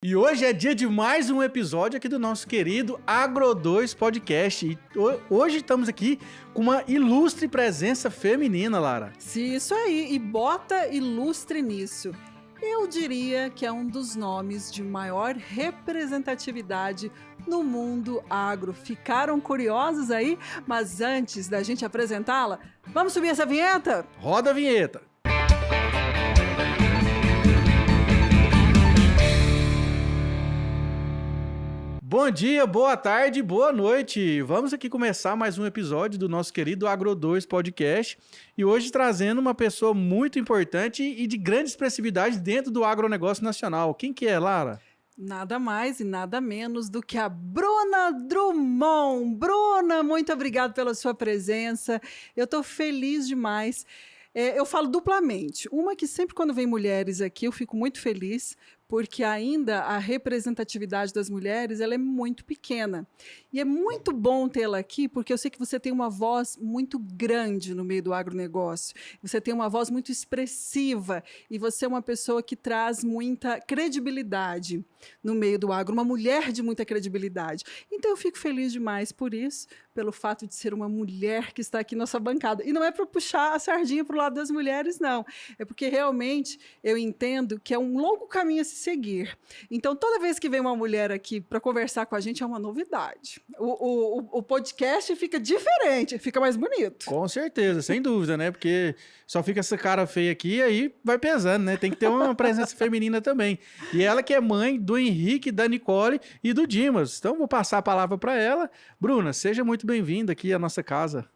E hoje é dia de mais um episódio aqui do nosso querido Agro2 Podcast. E hoje estamos aqui com uma ilustre presença feminina, Lara. Sim, isso aí. E bota ilustre nisso. Eu diria que é um dos nomes de maior representatividade no mundo agro. Ficaram curiosos aí? Mas antes da gente apresentá-la, vamos subir essa vinheta? Roda a vinheta. Bom dia, boa tarde, boa noite. Vamos aqui começar mais um episódio do nosso querido Agro2 Podcast. E hoje trazendo uma pessoa muito importante e de grande expressividade dentro do agronegócio nacional. Quem que é, Lara? Nada mais e nada menos do que a Bruna Drummond. Bruna, muito obrigada pela sua presença. Eu estou feliz demais. Eu falo duplamente. Uma que sempre quando vem mulheres aqui eu fico muito feliz, porque ainda a representatividade das mulheres ela é muito pequena. E é muito bom tê-la aqui, porque eu sei que você tem uma voz muito grande no meio do agronegócio. Você tem uma voz muito expressiva e você é uma pessoa que traz muita credibilidade no meio do agro, uma mulher de muita credibilidade. Então eu fico feliz demais por isso, pelo fato de ser uma mulher que está aqui na nossa bancada. E não é para puxar a sardinha para o lado das mulheres, não. É porque realmente eu entendo que é um longo caminho a se seguir. Então, toda vez que vem uma mulher aqui para conversar com a gente, é uma novidade. O podcast fica diferente, fica mais bonito. Com certeza, sem dúvida, né? Porque só fica essa cara feia aqui e aí vai pesando, né? Tem que ter uma presença feminina também. E ela que é mãe do Henrique, da Nicole e do Dimas. Então, vou passar a palavra para ela. Bruna, seja muito bem-vinda aqui à nossa casa.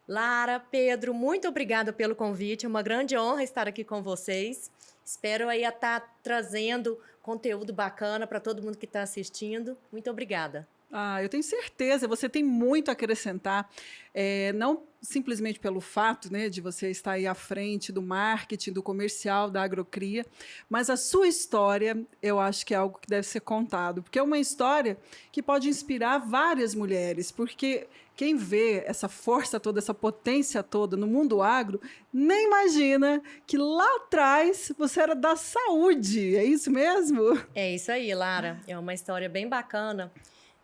Lara, Pedro, muito obrigada pelo convite. É uma grande honra estar aqui com vocês. Espero aí estar trazendo conteúdo bacana para todo mundo que está assistindo. Muito obrigada. Eu tenho certeza, você tem muito a acrescentar, não simplesmente pelo fato, né, de você estar aí à frente do marketing, do comercial, da agrocria, mas a sua história, eu acho que é algo que deve ser contado, porque é uma história que pode inspirar várias mulheres, porque quem vê essa força toda, essa potência toda no mundo agro, nem imagina que lá atrás você era da saúde, é isso mesmo? É isso aí, Lara, é uma história bem bacana.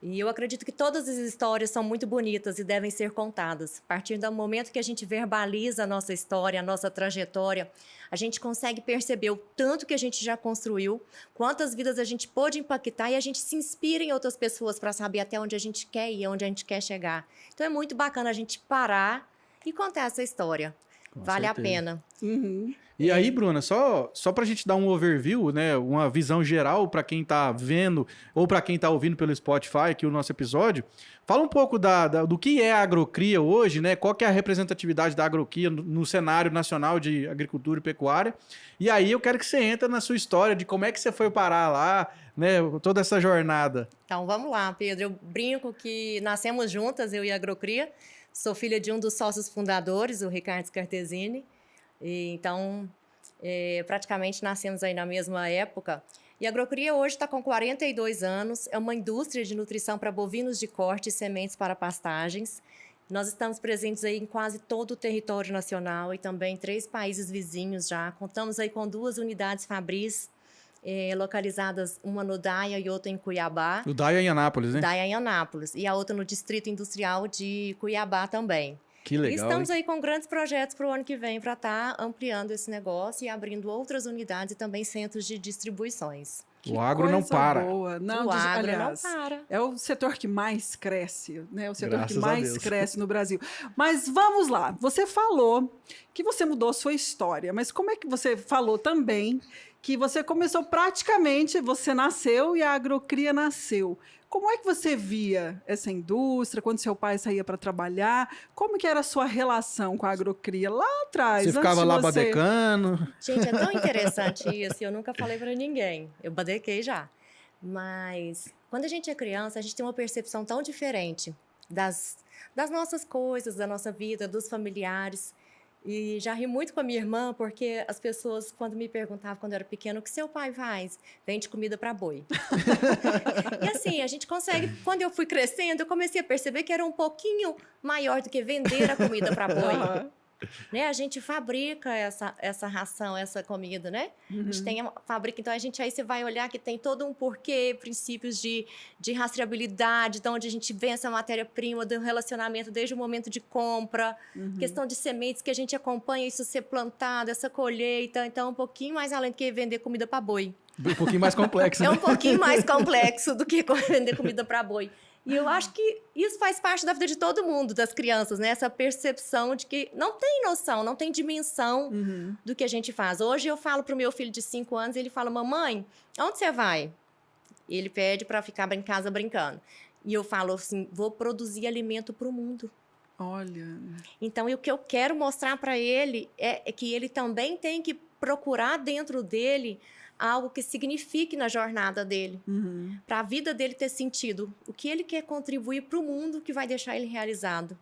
E eu acredito que todas as histórias são muito bonitas e devem ser contadas. A partir do momento que a gente verbaliza a nossa história, a nossa trajetória, a gente consegue perceber o tanto que a gente já construiu, quantas vidas a gente pôde impactar e a gente se inspira em outras pessoas para saber até onde a gente quer ir, onde a gente quer chegar. Então é muito bacana a gente parar e contar essa história. Vale a pena. Uhum. E aí, Bruna, só para a gente dar um overview, né, uma visão geral para quem está vendo ou para quem está ouvindo pelo Spotify aqui o nosso episódio, fala um pouco do que é a agrocria hoje, né? Qual que é a representatividade da agrocria no cenário nacional de agricultura e pecuária. E aí eu quero que você entre na sua história de como é que você foi parar lá, né, toda essa jornada. Então vamos lá, Pedro. Eu brinco que nascemos juntas, eu e a agrocria. Sou filha de um dos sócios fundadores, o Ricardo Scartesini. Então, praticamente nascemos aí na mesma época. E a agrocria hoje está com 42 anos, é uma indústria de nutrição para bovinos de corte e sementes para pastagens. Nós estamos presentes aí em quase todo o território nacional e também em 3 países vizinhos já. Contamos aí com 2 unidades fabris, localizadas, uma no Daia e outra em Cuiabá. O Daia em Anápolis, né? Daia em Anápolis. E a outra no Distrito Industrial de Cuiabá também. Que legal. E estamos aí com grandes projetos para o ano que vem para estar ampliando esse negócio e abrindo outras unidades e também centros de distribuições. O agro não para. Boa. Não, o agro aliás, não para. É o setor que mais cresce, né? O setor Graças que mais cresce no Brasil. Mas vamos lá. Você falou que você mudou a sua história, mas como é que você falou também que você começou praticamente, você nasceu e a agrocria nasceu? Como é que você via essa indústria, quando seu pai saía para trabalhar? Como que era a sua relação com a agrocria lá atrás? Você ficava lá badecando? Gente, é tão interessante isso, eu nunca falei para ninguém. Eu badequei já. Mas quando a gente é criança, a gente tem uma percepção tão diferente das nossas coisas, da nossa vida, dos familiares. E já ri muito com a minha irmã, porque as pessoas, quando me perguntavam, quando eu era pequena, o que seu pai faz? Vende comida para boi. E assim, a gente consegue... Quando eu fui crescendo, eu comecei a perceber que era um pouquinho maior do que vender a comida para boi. Né? A gente fabrica essa ração, essa comida, né? A gente tem fabrica, então aí você vai olhar que tem todo um porquê, princípios de rastreabilidade, de onde a gente vê essa matéria-prima, do relacionamento desde o momento de compra, questão de sementes que a gente acompanha isso ser plantado, essa colheita, então um pouquinho mais além do que vender comida para boi. Um pouquinho mais complexo, né? É um pouquinho mais complexo do que vender comida para boi. E eu acho que isso faz parte da vida de todo mundo, das crianças, né? Essa percepção de que não tem noção, não tem dimensão do que a gente faz. Hoje eu falo pro meu filho de 5 anos, ele fala, mamãe, aonde você vai? Ele pede para ficar em casa brincando. E eu falo assim, vou produzir alimento para o mundo. Olha. Então, o que eu quero mostrar para ele é que ele também tem que procurar dentro dele algo que signifique na jornada dele, para a vida dele ter sentido, o que ele quer contribuir para o mundo que vai deixar ele realizado.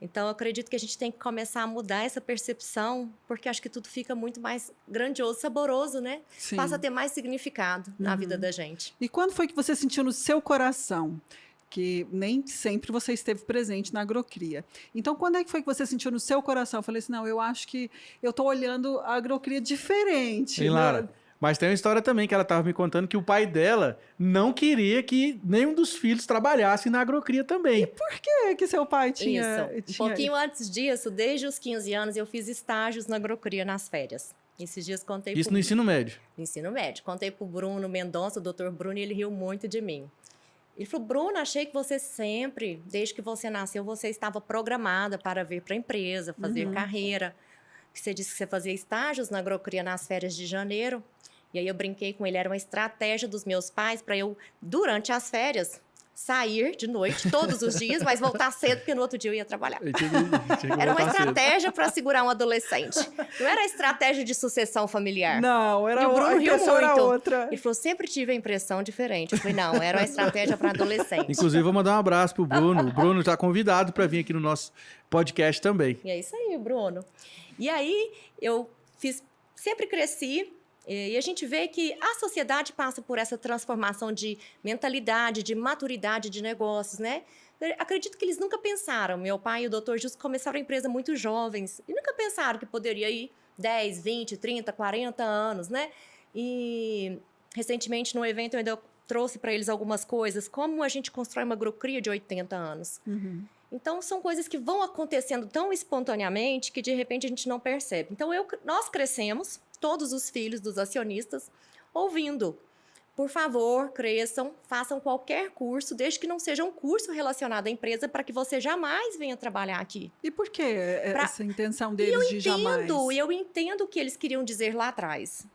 Então, eu acredito que a gente tem que começar a mudar essa percepção, porque acho que tudo fica muito mais grandioso, saboroso, né? Sim. Passa a ter mais significado na vida da gente. E quando foi que você sentiu no seu coração? Que nem sempre você esteve presente na agrocria. Então, quando é que foi que você sentiu no seu coração? Eu falei assim, não, eu acho que eu estou olhando a agrocria diferente. E Lara, né? mas tem uma história também que ela estava me contando que o pai dela não queria que nenhum dos filhos trabalhasse na agrocria também. Por que seu pai tinha... Isso. Um pouquinho antes disso, desde os 15 anos, eu fiz estágios na agrocria nas férias. Esses dias contei... Isso no ensino médio? No ensino médio. Contei pro Bruno Mendonça, o doutor Bruno, e ele riu muito de mim. Ele falou, Bruno, achei que você sempre, desde que você nasceu, você estava programada para vir para a empresa, fazer carreira. Você disse que você fazia estágios na agrocria nas férias de janeiro. E aí eu brinquei com ele, era uma estratégia dos meus pais para eu, durante as férias, sair de noite todos os dias, mas voltar cedo, porque no outro dia eu ia trabalhar. Era uma estratégia para segurar um adolescente. Não era estratégia de sucessão familiar. Não, era E o Bruno riu muito. outra. Ele falou, sempre tive a impressão diferente. Eu falei, não, era uma estratégia para adolescente. Inclusive, vou mandar um abraço pro Bruno. O Bruno está convidado para vir aqui no nosso podcast também. E é isso aí, Bruno. E aí, eu sempre cresci. E a gente vê que a sociedade passa por essa transformação de mentalidade, de maturidade de negócios, né? Eu acredito que eles nunca pensaram. Meu pai e o Dr. Justo começaram a empresa muito jovens. E nunca pensaram que poderia ir 10, 20, 30, 40 anos, né? E recentemente, no evento, eu ainda trouxe para eles algumas coisas. Como a gente constrói uma agrocria de 80 anos. Então, são coisas que vão acontecendo tão espontaneamente que, de repente, a gente não percebe. Então, nós crescemos, todos os filhos dos acionistas, ouvindo. Por favor, cresçam, façam qualquer curso, desde que não seja um curso relacionado à empresa, para que você jamais venha trabalhar aqui. E por que essa intenção deles de jamais? Eu entendo o que eles queriam dizer lá atrás.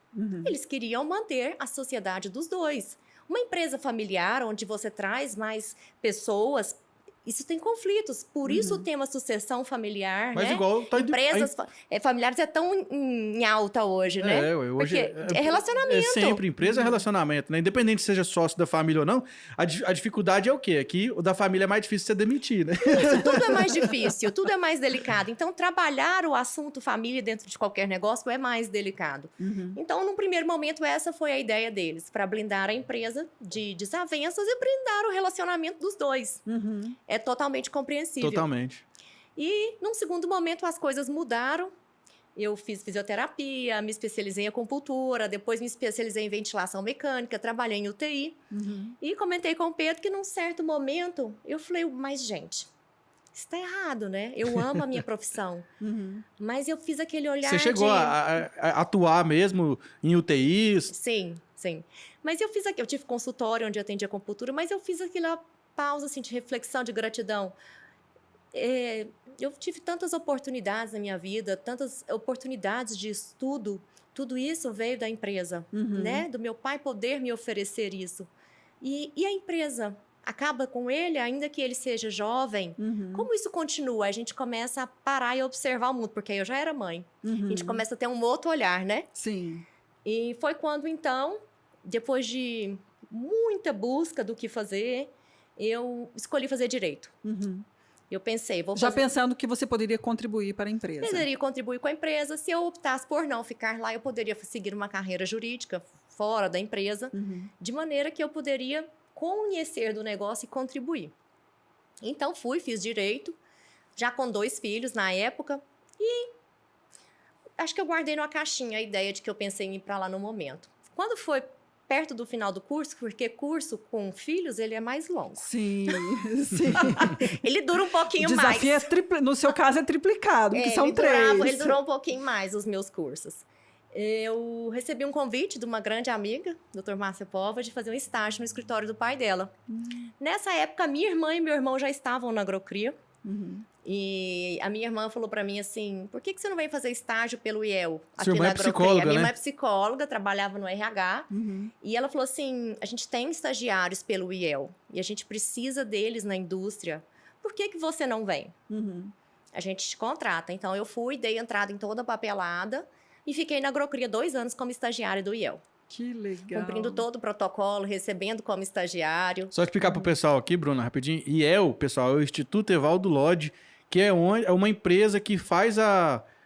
Eles queriam manter a sociedade dos dois. Uma empresa familiar, onde você traz mais pessoas, isso tem conflitos. Por isso o tema sucessão familiar, Mas né? igual tá Empresas familiares é tão em alta hoje, né? Hoje porque é relacionamento. É sempre empresa é relacionamento, né? Independente se seja sócio da família ou não, a dificuldade é o quê? É que o da família é mais difícil você demitir, né? Isso, tudo é mais difícil, tudo é mais delicado. Então, trabalhar o assunto família dentro de qualquer negócio é mais delicado. Então, num primeiro momento, essa foi a ideia deles, para blindar a empresa de desavenças e blindar o relacionamento dos dois. É totalmente compreensível. Totalmente. E, num segundo momento, as coisas mudaram. Eu fiz fisioterapia, me especializei em acupuntura, depois me especializei em ventilação mecânica, trabalhei em UTI. E comentei com o Pedro que, num certo momento, eu falei, mas, gente, isso tá errado, né? Eu amo a minha profissão. Mas eu fiz aquele olhar Você chegou a atuar mesmo em UTIs? Sim, sim. Mas eu tive consultório onde eu atendi acupuntura, mas eu fiz aquela pausa assim, de reflexão, de gratidão. Eu tive tantas oportunidades na minha vida, tantas oportunidades de estudo, tudo isso veio da empresa, né? Do meu pai poder me oferecer isso. E a empresa acaba com ele, ainda que ele seja jovem. Como isso continua? A gente começa a parar e observar o mundo, porque aí eu já era mãe. A gente começa a ter um outro olhar, né? Sim. E foi quando, então, depois de muita busca do que fazer, eu escolhi fazer direito. Eu pensei, pensando que você poderia contribuir para a empresa. Poderia contribuir com a empresa. Se eu optasse por não ficar lá, eu poderia seguir uma carreira jurídica fora da empresa, de maneira que eu poderia conhecer do negócio e contribuir. Então, fiz direito, já com 2 filhos na época, Acho que eu guardei numa caixinha a ideia de que eu pensei em ir para lá no momento. Quando foi perto do final do curso, porque curso com filhos, ele é mais longo. Sim, sim. Ele dura um pouquinho O desafio mais. no seu caso é triplicado, porque são 3. Ele durou um pouquinho mais, os meus cursos. Eu recebi um convite de uma grande amiga, Dr. Márcia Pova, de fazer um estágio no escritório do pai dela. Nessa época, minha irmã e meu irmão já estavam na Agrocria. E a minha irmã falou para mim assim, por que você não vem fazer estágio pelo IEL? Sua irmã é psicóloga, A minha né? irmã é psicóloga, trabalhava no RH. E ela falou assim, a gente tem estagiários pelo IEL e a gente precisa deles na indústria. Por que você não vem? A gente te contrata. Então, eu fui, dei entrada em toda a papelada e fiquei na Agrocria 2 anos como estagiária do IEL. Que legal. Cumprindo todo o protocolo, recebendo como estagiário. Só explicar pro pessoal aqui, Bruna, rapidinho. IEL, pessoal, é o Instituto Evaldo Lodge, que é uma empresa que faz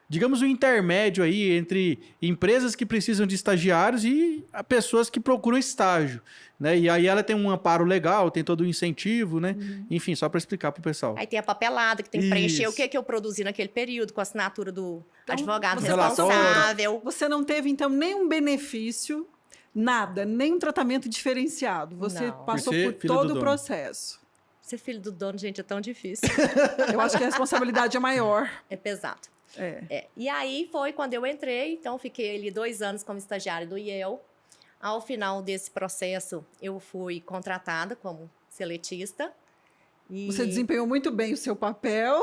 digamos, o intermédio aí entre empresas que precisam de estagiários e pessoas que procuram estágio, né? E aí ela tem um amparo legal, tem todo o incentivo, né? Enfim, só para explicar pro pessoal. Aí tem a papelada que tem que preencher Isso. o que eu produzi naquele período, com a assinatura do Então, advogado você responsável. Você não teve, então, nenhum benefício, nada, nem um tratamento diferenciado. Você Não. passou Por ser por filho do todo o dono. processo. Ser filho do dono, gente, é tão difícil. Eu acho que a responsabilidade é maior. É pesado. É. E aí foi quando eu entrei, então fiquei ali 2 anos como estagiária do IEL. Ao final desse processo, eu fui contratada como seletista. E Você desempenhou muito bem o seu papel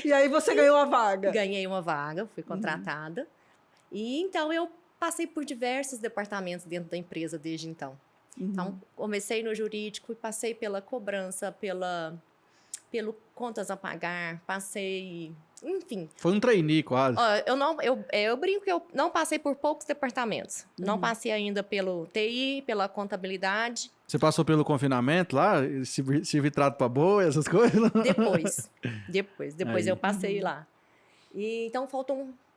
e aí você ganhou a vaga. ganhei uma vaga, fui contratada. E então eu passei por diversos departamentos dentro da empresa desde então. Então, comecei no jurídico e passei pela cobrança, pelo contas a pagar, passei, enfim. Foi um trainee quase. Ó, eu brinco que eu não passei por poucos departamentos. Não passei ainda pelo TI, pela contabilidade. Você passou pelo confinamento lá? Servir trato pra boi, essas coisas? Depois Aí. eu passei lá. E então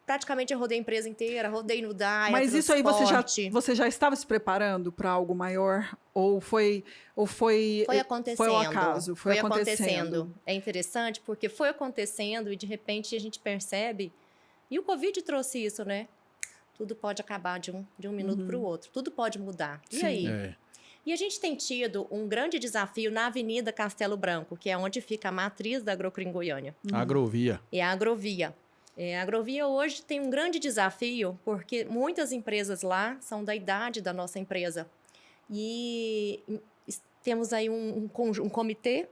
praticamente eu rodei a empresa inteira, rodei no DAI, Mas isso aí transporte. você já estava se preparando para algo maior? Ou foi Foi acontecendo. Foi ao acaso? Foi acontecendo. É interessante porque foi acontecendo e de repente a gente percebe. E o Covid trouxe isso, né? Tudo pode acabar de um minuto para o outro. Tudo pode mudar. E Sim. aí? É. E a gente tem tido um grande desafio na Avenida Castelo Branco, que é onde fica a matriz da Agrocria em Goiânia. Agrovia. É a Agrovia. A Agrovia hoje tem um grande desafio, porque muitas empresas lá são da idade da nossa empresa. E temos aí um comitê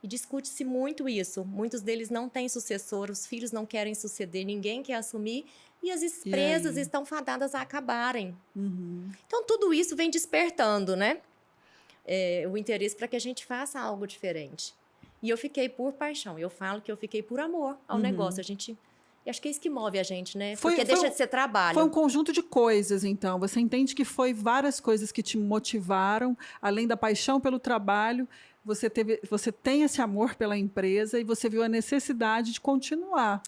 e discute-se muito isso. Muitos deles não têm sucessor, os filhos não querem suceder, ninguém quer assumir e as empresas estão fadadas a acabarem. Então, tudo isso vem despertando, né? O interesse para que a gente faça algo diferente. E eu fiquei por paixão. Eu falo que eu fiquei por amor ao negócio. E acho que é isso que move a gente, né? Porque deixa de ser trabalho. Foi um conjunto de coisas, então. Você entende que foi várias coisas que te motivaram, além da paixão pelo trabalho. Você tem esse amor pela empresa e você viu a necessidade de continuar.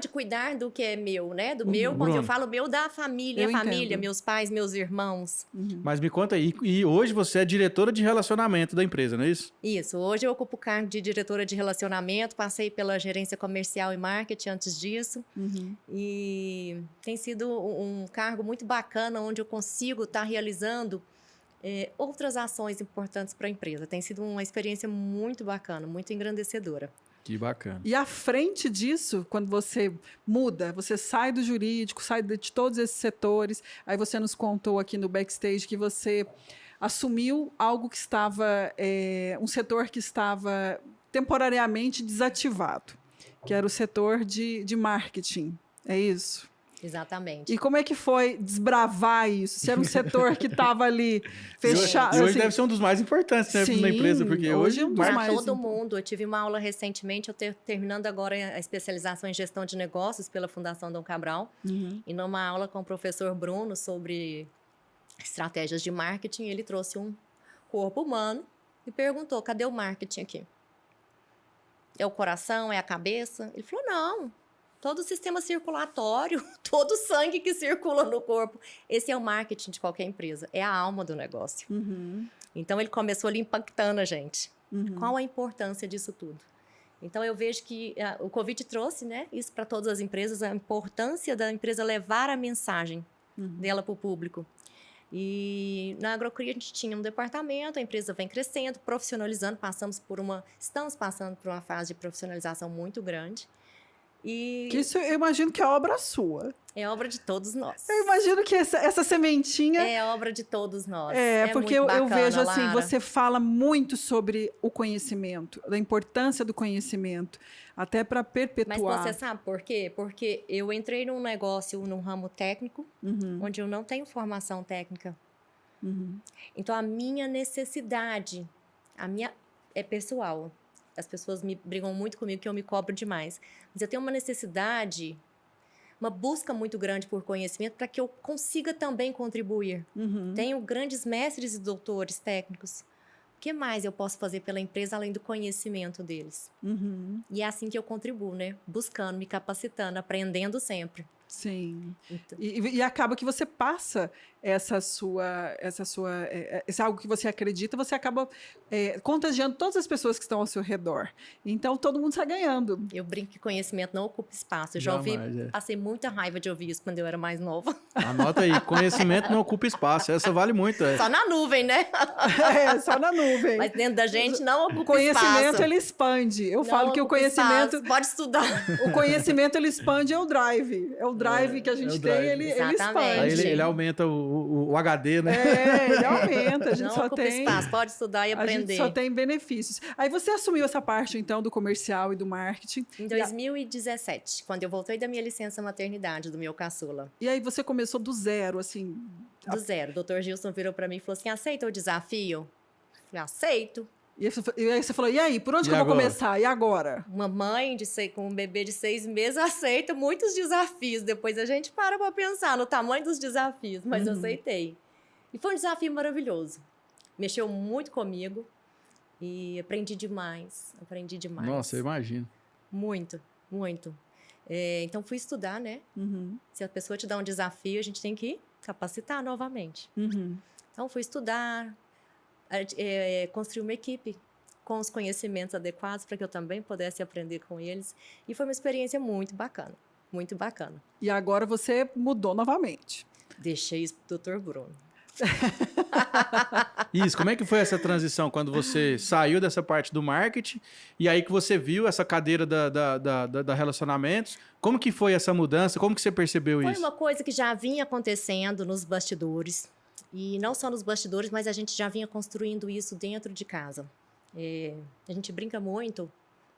De cuidar do que é meu, né? Do meu, quando Bruno, eu falo meu, da família, Eu família, entendo. meus pais, meus irmãos. Mas me conta aí, e hoje você é diretora de relacionamento da empresa, não é isso? Isso, hoje eu ocupo o cargo de diretora de relacionamento, passei pela gerência comercial e marketing antes disso. E tem sido um cargo muito bacana, onde eu consigo estar realizando outras ações importantes para a empresa. Tem sido uma experiência muito bacana, muito engrandecedora. Que bacana. E à frente disso, quando você muda, você sai do jurídico, sai de todos esses setores, aí você nos contou aqui no backstage que você assumiu algo que estava, um setor que estava temporariamente desativado, que era o setor de marketing, é isso? Exatamente. E como é que foi desbravar isso? Se era um setor que estava ali fechado. E hoje assim, deve ser um dos mais importantes, né, sim, na empresa, porque hoje hoje é um dos Para mais todo mundo. Eu tive uma aula recentemente, eu terminando agora a especialização em gestão de negócios pela Fundação Dom Cabral. E numa aula com o professor Bruno sobre estratégias de marketing, ele trouxe um corpo humano e perguntou, cadê o marketing aqui? É o coração, é a cabeça? Ele falou, não. Todo o sistema circulatório, todo o sangue que circula no corpo. Esse é o marketing de qualquer empresa. É a alma do negócio. Então, ele começou ali impactando a gente. Qual a importância disso tudo? Então, eu vejo que o Covid trouxe, né, isso para todas as empresas, a importância da empresa levar a mensagem dela para o público. E na Agrocria a gente tinha um departamento, a empresa vem crescendo, profissionalizando, estamos passando por uma fase de profissionalização muito grande. E Que isso eu imagino que é obra sua. é obra de todos nós. Eu imagino que essa sementinha... É obra de todos nós. Porque muito eu bacana, vejo assim, Lara. você fala muito sobre o conhecimento, da importância do conhecimento, até para Mas perpetuar. você sabe por quê? Porque eu entrei num negócio, num ramo técnico, onde eu não tenho formação técnica. Então, a minha necessidade, é pessoal. As pessoas me brigam muito comigo, que eu me cobro demais. Mas eu tenho uma necessidade, uma busca muito grande por conhecimento para que eu consiga também contribuir. Tenho grandes mestres e doutores técnicos. O que mais eu posso fazer pela empresa além do conhecimento deles? E é assim que eu contribuo, né? Buscando, me capacitando, aprendendo sempre. Sim. Então, E acaba que você passa esse algo que você acredita, você acaba contagiando todas as pessoas que estão ao seu redor. Então, todo mundo sai ganhando. eu brinco que conhecimento não ocupa espaço. Eu Jamais, passei muita raiva de ouvir isso quando eu era mais nova. Anota aí, conhecimento não ocupa espaço. Essa vale muito. Só na nuvem, né? Só na nuvem. Mas dentro da gente não O ocupa conhecimento, espaço. ele expande. Eu Não falo que o ocupa conhecimento... espaço. Pode estudar. O conhecimento, ele expande, é o drive. É o drive que a gente o tem, drive. ele Exatamente. expande. Aí ele aumenta o HD, né? Ele aumenta, a gente Não só ocupa tem... espaço. Pode estudar e A gente aprender. só tem benefícios. Aí você assumiu essa parte, então, do comercial e do marketing. Em 2017, quando eu voltei da minha licença maternidade, do meu caçula. E aí você começou do zero, assim... Do zero. O Dr. Gilson virou para mim e falou assim, aceita o desafio? Eu falei, aceito. E aí você falou, e aí, por onde E que eu vou agora? começar? E agora? Uma mãe com um bebê de 6 meses aceita muitos desafios. Depois a gente para pensar no tamanho dos desafios, mas eu aceitei. E foi um desafio maravilhoso. Mexeu muito comigo e aprendi demais. Nossa, eu imagino. Muito, muito. Então fui estudar, né? Se a pessoa te dá um desafio, a gente tem que capacitar novamente. Então fui estudar, construir uma equipe com os conhecimentos adequados para que eu também pudesse aprender com eles. E foi uma experiência muito bacana, muito bacana. E agora você mudou novamente. Deixei isso pro Dr. Bruno. Isso, como é que foi essa transição quando você saiu dessa parte do marketing e aí que você viu essa cadeira da relacionamentos? Como que foi essa mudança? Como que você percebeu Foi isso? uma coisa que já vinha acontecendo nos bastidores. E não só nos bastidores, mas a gente já vinha construindo isso dentro de casa. A gente brinca muito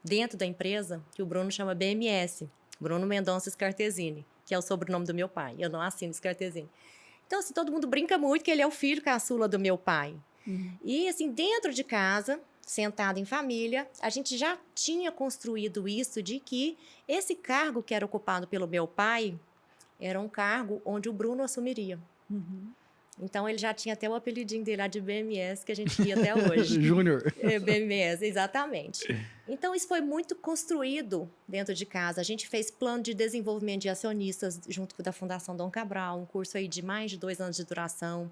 dentro da empresa que o Bruno chama BMS, Bruno Mendonça Scartesini, que é o sobrenome do meu pai. Eu não assino Scartesini. Então, assim, todo mundo brinca muito que ele é o filho caçula do meu pai. E, assim, dentro de casa, sentado em família, a gente já tinha construído isso de que esse cargo que era ocupado pelo meu pai era um cargo onde o Bruno assumiria. Então, ele já tinha até o apelidinho dele lá de BMS, que a gente via até hoje. Júnior. BMS, exatamente. Então, isso foi muito construído dentro de casa. A gente fez plano de desenvolvimento de acionistas junto com a da Fundação Dom Cabral, um curso aí de mais de 2 anos de duração.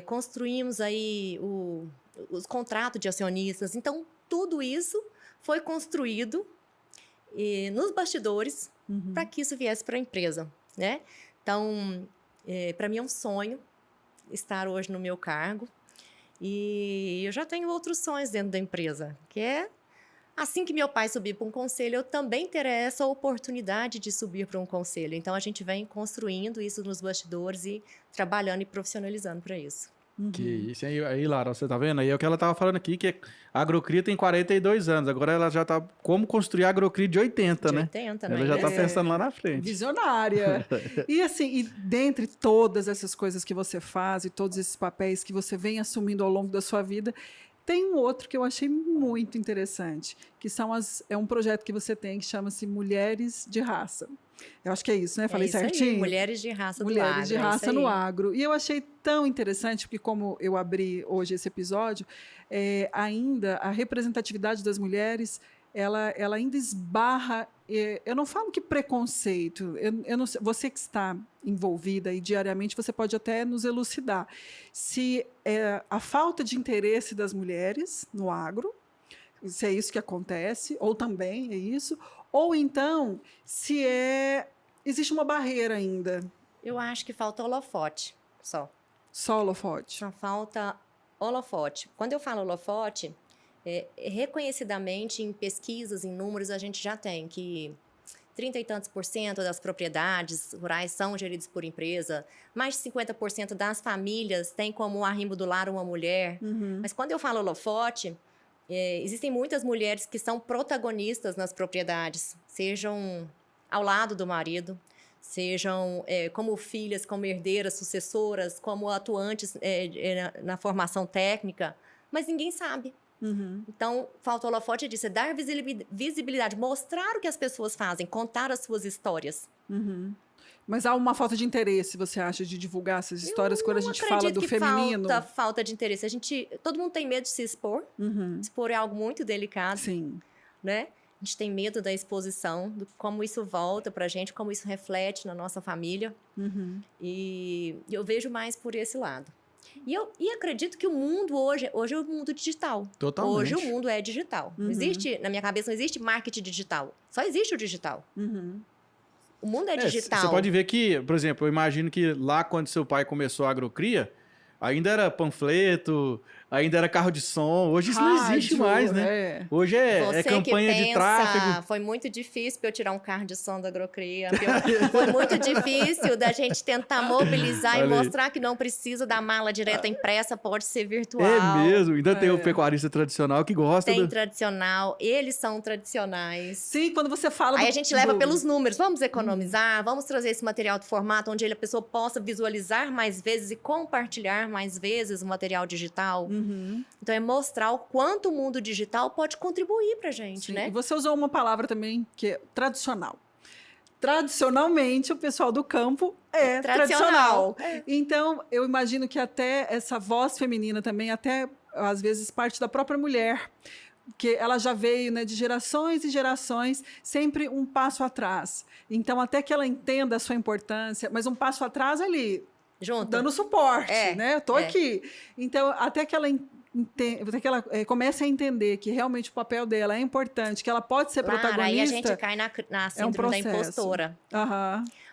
Construímos aí os contratos de acionistas. Então, tudo isso foi construído nos bastidores para que isso viesse para a empresa, né? Então, para mim é um sonho estar hoje no meu cargo. E eu já tenho outros sonhos dentro da empresa, que é assim que meu pai subir para um conselho, eu também terei essa oportunidade de subir para um conselho. Então, a gente vem construindo isso nos bastidores e trabalhando e profissionalizando para isso. Que isso. Aí, Lara, você tá vendo? Aí é o que ela tava falando aqui, que a Agrocria tem 42 anos. Agora ela já tá... Como construir a Agrocria de 80, né? 80, Ela né? já tá pensando lá na frente. Visionária. E assim, dentre todas essas coisas que você faz e todos esses papéis que você vem assumindo ao longo da sua vida, tem um outro que eu achei muito interessante, que é um projeto que você tem que chama-se Mulheres de Raça. Eu acho que é isso, né? Falei isso certinho? Aí, Mulheres de Raça do Agro. Mulheres de Raça isso no aí. Agro. E eu achei tão interessante, porque como eu abri hoje esse episódio, ainda a representatividade das mulheres, ela ainda esbarra... eu não falo que preconceito, eu não sei, você que está envolvida e diariamente, você pode até nos elucidar. Se a falta de interesse das mulheres no agro, se é isso que acontece, ou também é isso, ou então se existe uma barreira ainda, Eu acho que falta holofote só. só holofote. Só falta holofote. Quando eu falo holofote, reconhecidamente em pesquisas, em números, a gente já tem que 30 e tantos por cento das propriedades rurais são geridas por empresa, mais de 50% das famílias têm como arrimo do lar uma mulher. Mas quando eu falo holofote, existem muitas mulheres que são protagonistas nas propriedades, sejam ao lado do marido, sejam como filhas, como herdeiras, sucessoras, como atuantes na formação técnica, mas ninguém sabe. Então, falta o holofote disso, é dar visibilidade, mostrar o que as pessoas fazem, contar as suas histórias. Mas há uma falta de interesse, você acha, de divulgar essas histórias quando a gente fala do que feminino? Falta de interesse. Todo mundo tem medo de se expor. Expor é algo muito delicado. Sim. Né? A gente tem medo da exposição, de como isso volta pra gente, como isso reflete na nossa família. E eu vejo mais por esse lado. E acredito que o mundo hoje é o mundo digital. Totalmente. Hoje o mundo é digital. Não existe, na minha cabeça, não existe marketing digital. Só existe o digital. O mundo é digital. Você pode ver que, por exemplo, eu imagino que lá quando seu pai começou a agrocria, ainda era panfleto, ainda era carro de som. Hoje isso não existe mais, né? Hoje é campanha de tráfego. Foi muito difícil para eu tirar um carro de som da agrocria. Foi muito difícil da gente tentar mobilizar e mostrar que não precisa da mala direta impressa, pode ser virtual. É mesmo, ainda tem o pecuarista tradicional que gosta. Tem tradicional, eles são tradicionais. Sim, quando você fala... Aí a gente leva pelos números, vamos economizar, vamos trazer esse material de formato onde a pessoa possa visualizar mais vezes e compartilhar mais vezes o material digital. Então, é mostrar o quanto o mundo digital pode contribuir pra gente, Sim. né? E você usou uma palavra também que é tradicional. Tradicionalmente, o pessoal do campo é tradicional. Então, eu imagino que até essa voz feminina também, até às vezes parte da própria mulher, que ela já veio, né, de gerações e gerações, sempre um passo atrás. Então, até que ela entenda a sua importância, mas um passo atrás ali... Junto. Dando suporte, né? Eu tô aqui. Então, até que ela comece a entender que realmente o papel dela é importante, que ela pode ser protagonista. Aí a gente cai na síndrome da impostora.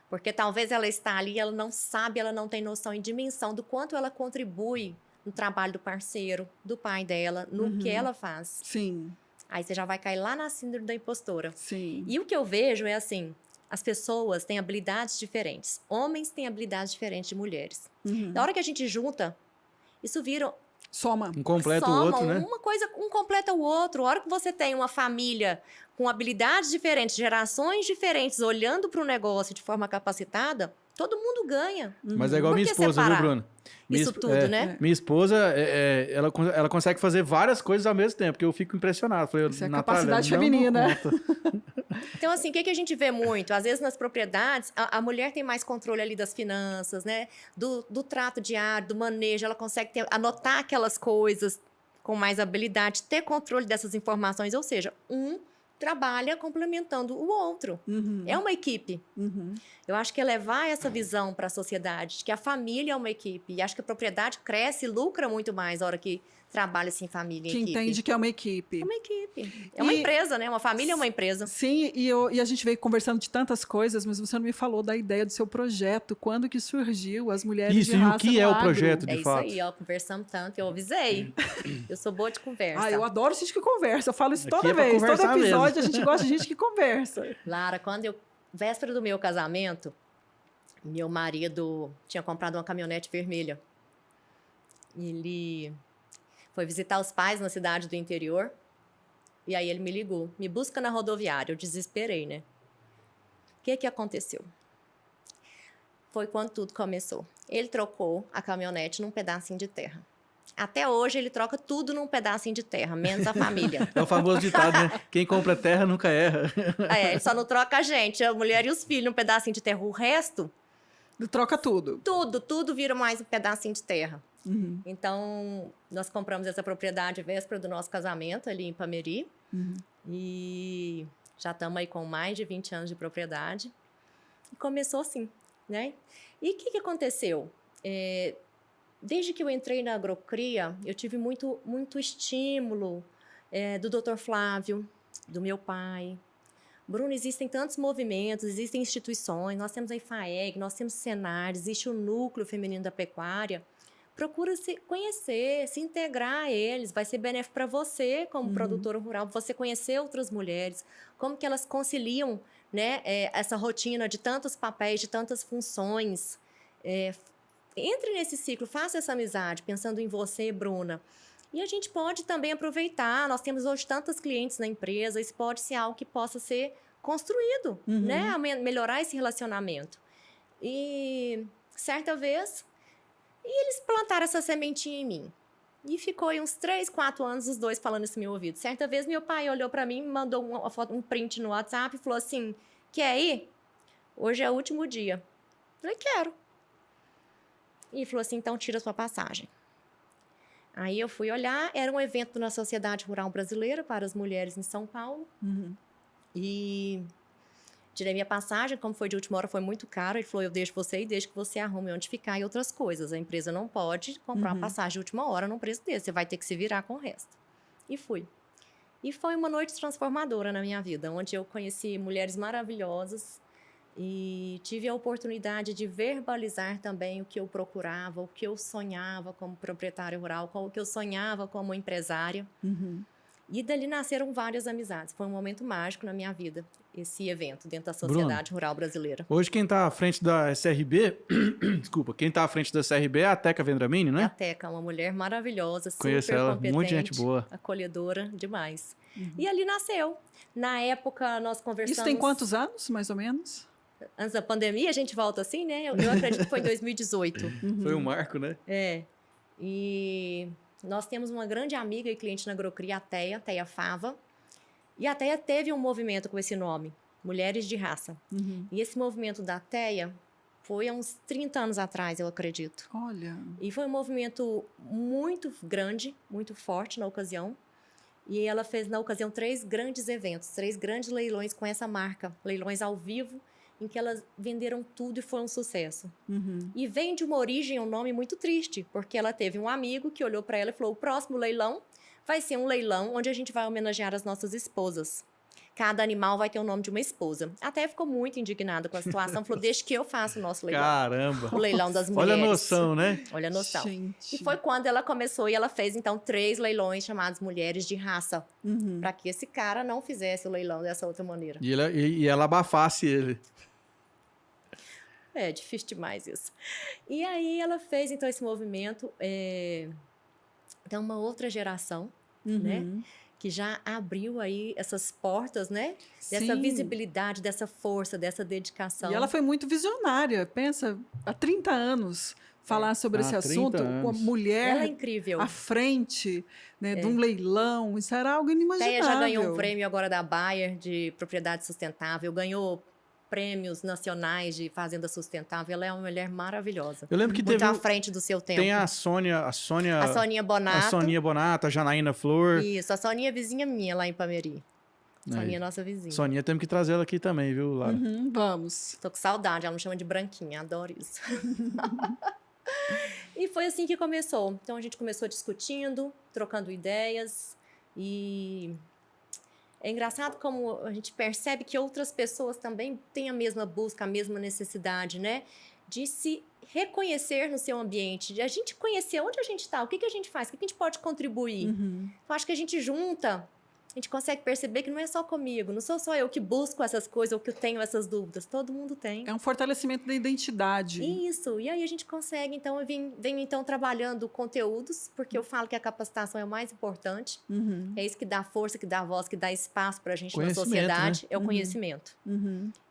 Porque talvez ela está ali, ela não sabe, ela não tem noção e dimensão do quanto ela contribui no trabalho do parceiro, do pai dela, no que ela faz. Sim. Aí você já vai cair lá na síndrome da impostora. Sim. E o que eu vejo é assim... As pessoas têm habilidades diferentes. Homens têm habilidades diferentes de mulheres. Na hora que a gente junta, isso vira... Soma. Um completa o outro, né? Uma coisa, um completa o outro. A hora que você tem uma família com habilidades diferentes, gerações diferentes, olhando para o negócio de forma capacitada, todo mundo ganha. Mas é igual minha esposa, viu, Bruno? Isso tudo, né? Minha esposa, ela consegue fazer várias coisas ao mesmo tempo, que eu fico impressionado. Falei, isso é capacidade feminina. Então, assim, o que a gente vê muito? Às vezes, nas propriedades, a mulher tem mais controle ali das finanças, né? Do trato diário, do manejo. Ela consegue anotar aquelas coisas com mais habilidade, ter controle dessas informações. Ou seja, trabalha complementando o outro. É uma equipe. Eu acho que é levar essa visão para a sociedade, de que a família é uma equipe. E acho que a propriedade cresce e lucra muito mais na hora que trabalha-se em família e que equipe. Entende que é uma equipe. É uma equipe. É uma empresa, né? Uma família é uma empresa. Sim, e a gente veio conversando de tantas coisas, mas você não me falou da ideia do seu projeto. Quando que surgiu as mulheres de raça e o que é o projeto, de fato? É isso aí, ó. Conversamos tanto, eu avisei. Eu sou boa de conversa. Eu adoro gente que conversa. Eu falo isso Aqui toda vez. Todo episódio a gente gosta de gente que conversa. Lara, véspera do meu casamento, meu marido tinha comprado uma caminhonete vermelha. Ele foi visitar os pais na cidade do interior. E aí ele me ligou. Me busca na rodoviária. Eu desesperei, né? O que aconteceu? Foi quando tudo começou. Ele trocou a caminhonete num pedacinho de terra. Até hoje ele troca tudo num pedacinho de terra, menos a família. É o famoso ditado, né? Quem compra terra nunca erra. Ele só não troca a gente, a mulher e os filhos num pedacinho de terra. O resto... Troca tudo. Tudo vira mais um pedacinho de terra. Então, nós compramos essa propriedade véspera do nosso casamento ali em Ipameri. E já estamos aí com mais de 20 anos de propriedade. E começou assim, né? E o que aconteceu? Desde que eu entrei na agrocria, eu tive muito estímulo do Dr. Flávio, do meu pai. Bruno, existem tantos movimentos, existem instituições, nós temos a IFAEG, nós temos o Senar, existe o Núcleo Feminino da Pecuária. Procura se conhecer, se integrar a eles, vai ser benéfico para você como produtora rural, você conhecer outras mulheres, como que elas conciliam, né, essa rotina de tantos papéis, de tantas funções. Entre nesse ciclo, faça essa amizade, pensando em você, Bruna. E a gente pode também aproveitar, nós temos hoje tantos clientes na empresa, isso pode ser algo que possa ser construído, né, melhorar esse relacionamento. E certa vez... E eles plantaram essa sementinha em mim. E ficou aí uns 3, 4 anos os dois falando isso no meu ouvido. Certa vez, meu pai olhou para mim, me mandou um print no WhatsApp e falou assim, quer ir? Hoje é o último dia. Eu falei, quero. E falou assim, então tira sua passagem. Aí eu fui olhar, era um evento na Sociedade Rural Brasileira para as mulheres em São Paulo. E... tirei minha passagem, como foi de última hora, foi muito caro. Ele falou, eu deixo você e deixo que você arrume onde ficar e outras coisas. A empresa não pode comprar uma passagem de última hora num preço desse. Você vai ter que se virar com o resto. E fui. E foi uma noite transformadora na minha vida, onde eu conheci mulheres maravilhosas e tive a oportunidade de verbalizar também o que eu procurava, o que eu sonhava como proprietária rural, o que eu sonhava como empresária. E dali nasceram várias amizades. Foi um momento mágico na minha vida, esse evento dentro da Sociedade Rural Brasileira. Hoje quem está à frente da SRB, desculpa, quem está à frente da SRB é a Teca Vendramini, né? A Teca, uma mulher maravilhosa, Conheço super ela, competente, muita gente boa. acolhedora demais. E ali nasceu. Na época nós conversamos... Isso tem quantos anos, mais ou menos? Antes da pandemia, a gente volta assim, né? Eu acredito que foi em 2018. Foi um marco, né? E nós temos uma grande amiga e cliente na Agrocria, a Teia Fava. E a Teia teve um movimento com esse nome, Mulheres de Raça. E esse movimento da Teia foi há uns 30 anos atrás, eu acredito. Olha. E foi um movimento muito grande, muito forte na ocasião. E ela fez, na ocasião, 3 grandes eventos, 3 grandes leilões com essa marca, leilões ao vivo, em que elas venderam tudo e foi um sucesso. E vem de uma origem, um nome muito triste, porque ela teve um amigo que olhou para ela e falou, o próximo leilão vai ser um leilão onde a gente vai homenagear as nossas esposas. Cada animal vai ter o nome de uma esposa. Até ficou muito indignada com a situação, falou, deixa que eu faço o nosso leilão. Caramba! O leilão das mulheres. Olha a noção, né? Olha a noção. Gente. E foi quando ela começou e ela fez, então, 3 leilões chamados Mulheres de Raça. Para que esse cara não fizesse o leilão dessa outra maneira. E ela abafasse ele. É difícil demais isso. E aí ela fez, então, esse movimento. Então, uma outra geração, né? Que já abriu aí essas portas, né? Dessa Sim. visibilidade, dessa força, dessa dedicação. E ela foi muito visionária. Pensa, há 30 anos falar sobre esse 30 assunto, anos. com a mulher Ela é incrível. à frente, né, de um leilão. Isso era algo inimaginável. Teia já ganhou um prêmio agora da Bayer de propriedade sustentável, ganhou prêmios nacionais de fazenda sustentável. Ela é uma mulher maravilhosa. Eu lembro que Muito teve... à frente do seu tempo. Tem a Sonia... A Soninha Bonato. A Soninha Bonato, a Janaína Flor. Isso, a Soninha é vizinha minha lá em Pameri. Aí. Soninha é nossa vizinha. Soninha, temos que trazer ela aqui também, viu, Lara? Vamos. Tô com saudade, ela me chama de branquinha, adoro isso. E foi assim que começou. Então a gente começou discutindo, trocando ideias e é engraçado como a gente percebe que outras pessoas também têm a mesma busca, a mesma necessidade, né? De se reconhecer no seu ambiente, de a gente conhecer onde a gente está, o que a gente faz, o que a gente pode contribuir. Eu acho que a gente junta, a gente consegue perceber que não é só comigo, não sou só eu que busco essas coisas ou que eu tenho essas dúvidas, todo mundo tem. É um fortalecimento da identidade. Isso, e aí a gente consegue, então, eu venho então trabalhando conteúdos, porque eu falo que a capacitação é o mais importante, é isso que dá força, que dá voz, que dá espaço para a gente na sociedade, né? é o conhecimento.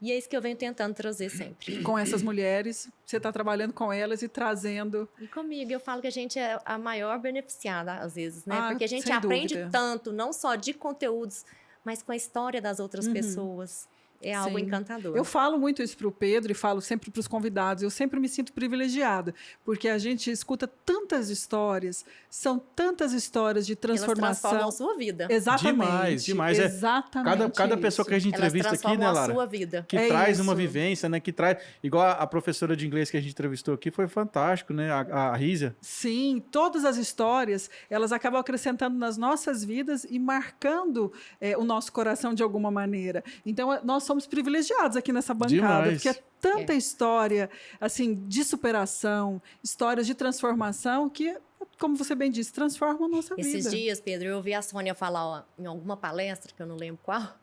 E é isso que eu venho tentando trazer sempre. Com essas mulheres, você está trabalhando com elas e trazendo... E comigo, eu falo que a gente é a maior beneficiada, às vezes, né? Ah, Porque a gente sem aprende dúvida. tanto, não só de conteúdos, mas com a história das outras pessoas. é algo Sim. encantador. Eu falo muito isso para o Pedro e falo sempre para os convidados. Eu sempre me sinto privilegiada, porque a gente escuta tantas histórias, são tantas histórias de Elas transformam transformação. a sua vida. Exatamente. Demais. Exatamente. Cada pessoa isso. que a gente Elas entrevista aqui, transformam né, a Lara? sua vida. Que É traz uma isso. vivência, né? Que traz. Igual a professora de inglês que a gente entrevistou aqui, foi fantástico, né? A Rízia. Sim, todas as histórias, elas acabam acrescentando nas nossas vidas e marcando o nosso coração de alguma maneira. Então, nós somos privilegiados aqui nessa bancada, Demais. porque é tanta história, assim, de superação, histórias de transformação que, como você bem disse, transformam a nossa Esses vida. dias, Pedro, eu ouvi a Sônia falar ó, em alguma palestra, que eu não lembro qual,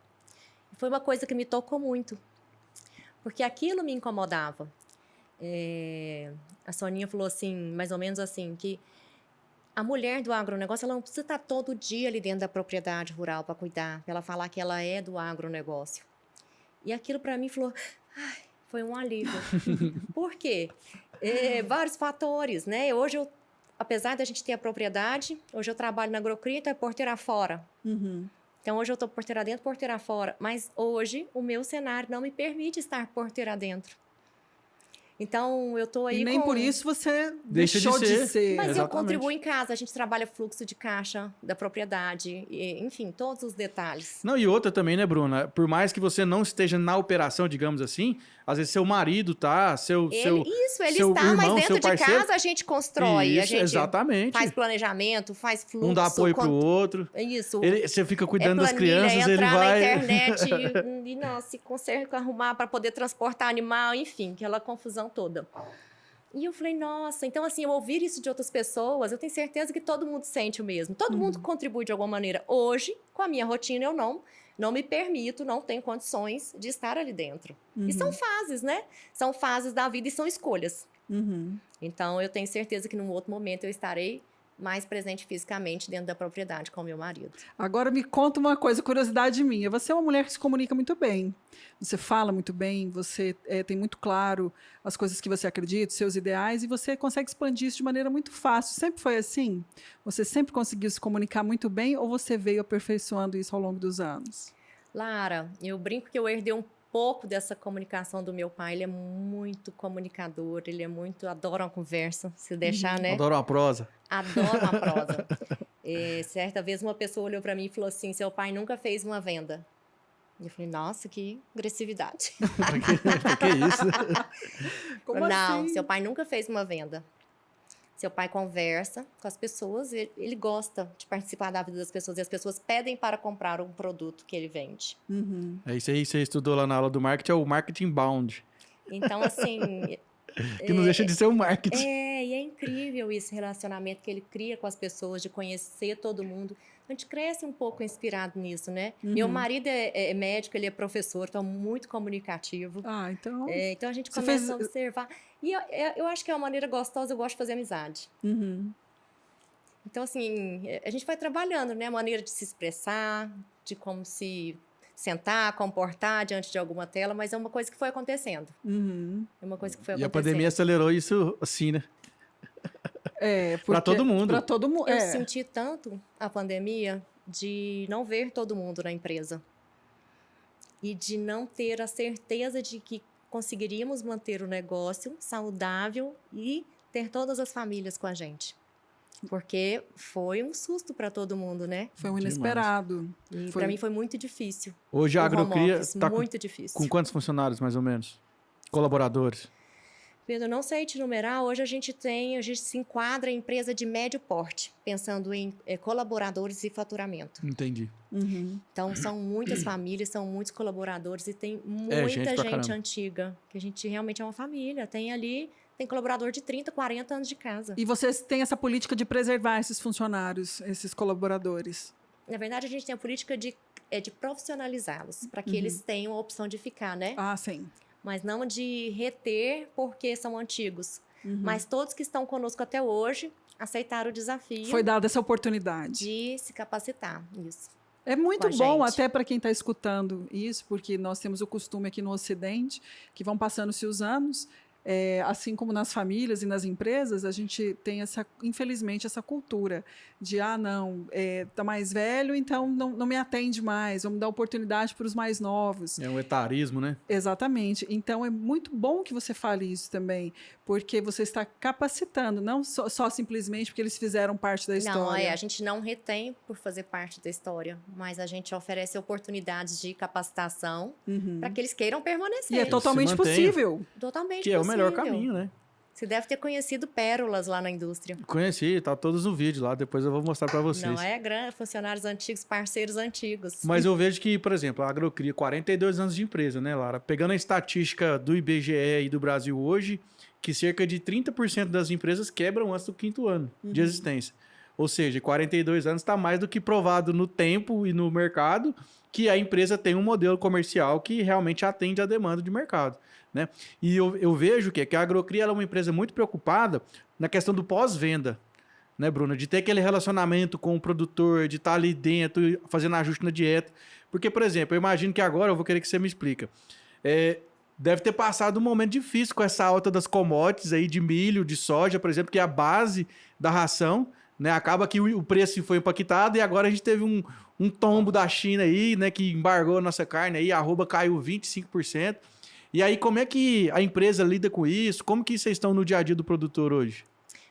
e foi uma coisa que me tocou muito, porque aquilo me incomodava. A Soninha falou assim, mais ou menos assim, que a mulher do agronegócio, ela não precisa estar todo dia ali dentro da propriedade rural para cuidar, para ela falar que ela é do agronegócio. E aquilo para mim foi um alívio. Por quê? Vários fatores, né? Hoje apesar da gente ter a propriedade, hoje eu trabalho na agrocria, então é porteira fora. Uhum. Então, hoje eu estou porteira dentro, porteira fora. Mas hoje, o meu cenário não me permite estar porteira dentro. Então, eu estou aí E nem com... por isso você Deixa de deixou de ser. ser. Mas eu Exatamente. contribuo em casa, a gente trabalha fluxo de caixa da propriedade, enfim, todos os detalhes. Não, e outra também, né, Bruna? Por mais que você não esteja na operação, digamos assim, às vezes seu marido tá, seu Ele seu está, irmão, mas dentro seu de parceiro. casa a gente constrói, a Isso, gente exatamente. faz planejamento, faz fluxo. Um dá apoio pro outro. Isso. Você fica cuidando das planilha, crianças, ele entrar vai... na internet e nossa, se consegue arrumar para poder transportar animal, enfim, aquela confusão toda. E eu falei, nossa, então assim, eu ouvir isso de outras pessoas, eu tenho certeza que todo mundo sente o mesmo. Todo mundo contribui de alguma maneira. Hoje, com a minha rotina, eu não me permito, não tenho condições de estar ali dentro. E são fases, né? São fases da vida e são escolhas. Uhum. Então, eu tenho certeza que num outro momento eu estarei mais presente fisicamente dentro da propriedade com o meu marido. Agora me conta uma coisa, curiosidade minha. Você é uma mulher que se comunica muito bem. Você fala muito bem, você tem muito claro as coisas que você acredita, seus ideais, e você consegue expandir isso de maneira muito fácil. Sempre foi assim? Você sempre conseguiu se comunicar muito bem ou você veio aperfeiçoando isso ao longo dos anos? Lara, eu brinco que eu herdei um pouco dessa comunicação do meu pai. Ele é muito comunicador, adora uma conversa, se deixar, né? Adoro uma prosa. Adoro uma prosa. Certa vez uma pessoa olhou para mim e falou assim, seu pai nunca fez uma venda. Eu falei, nossa, que agressividade. que isso? Como Não, assim? seu pai nunca fez uma venda. Seu pai conversa com as pessoas, ele gosta de participar da vida das pessoas e as pessoas pedem para comprar um produto que ele vende. Uhum. É isso aí, você estudou lá na aula do marketing, é o marketing bound. Então, assim... Que não deixa de ser o marketing. E é incrível esse relacionamento que ele cria com as pessoas, de conhecer todo mundo. A gente cresce um pouco inspirado nisso, né? Meu marido é médico, ele é professor, então muito comunicativo. Ah, então... Então a gente Você começa fez- a observar. E eu acho que é uma maneira gostosa, eu gosto de fazer amizade. Uhum. Então, assim, a gente vai trabalhando, né? A maneira de se expressar, de como se sentar, comportar diante de alguma tela, mas é uma coisa que foi acontecendo. Uhum. É uma coisa que foi E a acontecendo. pandemia acelerou isso assim, né? Pra todo mundo. Para todo mundo. Eu senti tanto a pandemia de não ver todo mundo na empresa. E de não ter a certeza de que conseguiríamos manter o negócio saudável e ter todas as famílias com a gente. Porque foi um susto para todo mundo, né? Foi um inesperado. E Foi. para mim foi muito difícil. Hoje a O home Agrocria office, tá muito difícil. com quantos funcionários, mais ou menos? Colaboradores? Pedro, não sei te numerar, hoje a gente se enquadra em empresa de médio porte, pensando em colaboradores e faturamento. Entendi. Uhum. Então, são muitas famílias, são muitos colaboradores e tem gente muita pra gente caramba. antiga, que a gente realmente é uma família. Tem colaborador de 30, 40 anos de casa. E vocês têm essa política de preservar esses funcionários, esses colaboradores? Na verdade, a gente tem a política de profissionalizá-los, para que eles tenham a opção de ficar, né? Ah, sim. Mas não de reter porque são antigos. Uhum. Mas todos que estão conosco até hoje aceitaram o desafio Foi dada essa oportunidade. de se capacitar. Isso. É muito com a bom gente. até para quem está escutando isso, porque nós temos o costume aqui no Ocidente, que vão passando-se os anos, assim como nas famílias e nas empresas, a gente tem infelizmente, essa cultura de, não, tá mais velho, então não me atende mais, vamos dar oportunidade para os mais novos. É um etarismo, né? Exatamente. Então, é muito bom que você fale isso também, porque você está capacitando, não só simplesmente porque eles fizeram parte da história. Não, a gente não retém por fazer parte da história, mas a gente oferece oportunidades de capacitação para que eles queiram permanecer. E é totalmente possível. Totalmente que possível. É o melhor caminho, né? Você deve ter conhecido pérolas lá na indústria. Conheci, tá todos no vídeo lá, depois eu vou mostrar para vocês. Não é grande, funcionários antigos, parceiros antigos. Mas eu vejo que, por exemplo, a Agrocria, 42 anos de empresa, né, Lara? Pegando a estatística do IBGE e do Brasil hoje, que cerca de 30% das empresas quebram antes do 5º ano de existência. Ou seja, 42 anos está mais do que provado no tempo e no mercado que a empresa tem um modelo comercial que realmente atende à demanda de mercado, né? E eu vejo que a Agrocria ela é uma empresa muito preocupada na questão do pós-venda, né, Bruna? De ter aquele relacionamento com o produtor, de estar ali dentro, fazendo ajuste na dieta. Porque, por exemplo, eu imagino que agora eu vou querer que você me explique. Deve ter passado um momento difícil com essa alta das commodities aí de milho, de soja, por exemplo, que é a base da ração, né? Acaba que o preço foi impactado e agora a gente teve um tombo da China aí, né? Que embargou a nossa carne aí, a arroba caiu 25%. E aí, como é que a empresa lida com isso? Como que vocês estão no dia a dia do produtor hoje?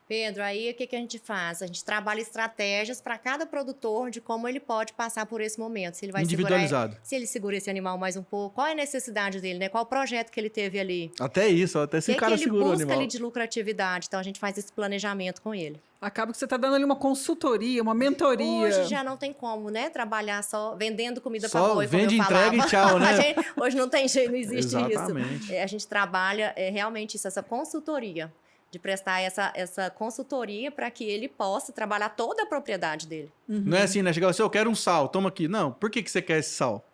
Pedro, aí o que a gente faz? A gente trabalha estratégias para cada produtor de como ele pode passar por esse momento. Se ele vai individualizado. Se ele segura esse animal mais um pouco, qual é a necessidade dele, né? Qual o projeto que ele teve ali? Até isso, até se o cara segura o animal. O que ele busca ali de lucratividade. Então, a gente faz esse planejamento com ele. Acaba que você está dando ali uma consultoria, uma mentoria. Hoje já não tem como, né? Trabalhar só vendendo comida para só boi, vende, como eu falava. entrega e tchau, né? Hoje não tem jeito, não existe Exatamente. isso. A gente trabalha realmente isso, essa consultoria. De prestar essa consultoria para que ele possa trabalhar toda a propriedade dele. Não é assim, né? Chegar assim, eu quero um sal, toma aqui. Não, por que você quer esse sal?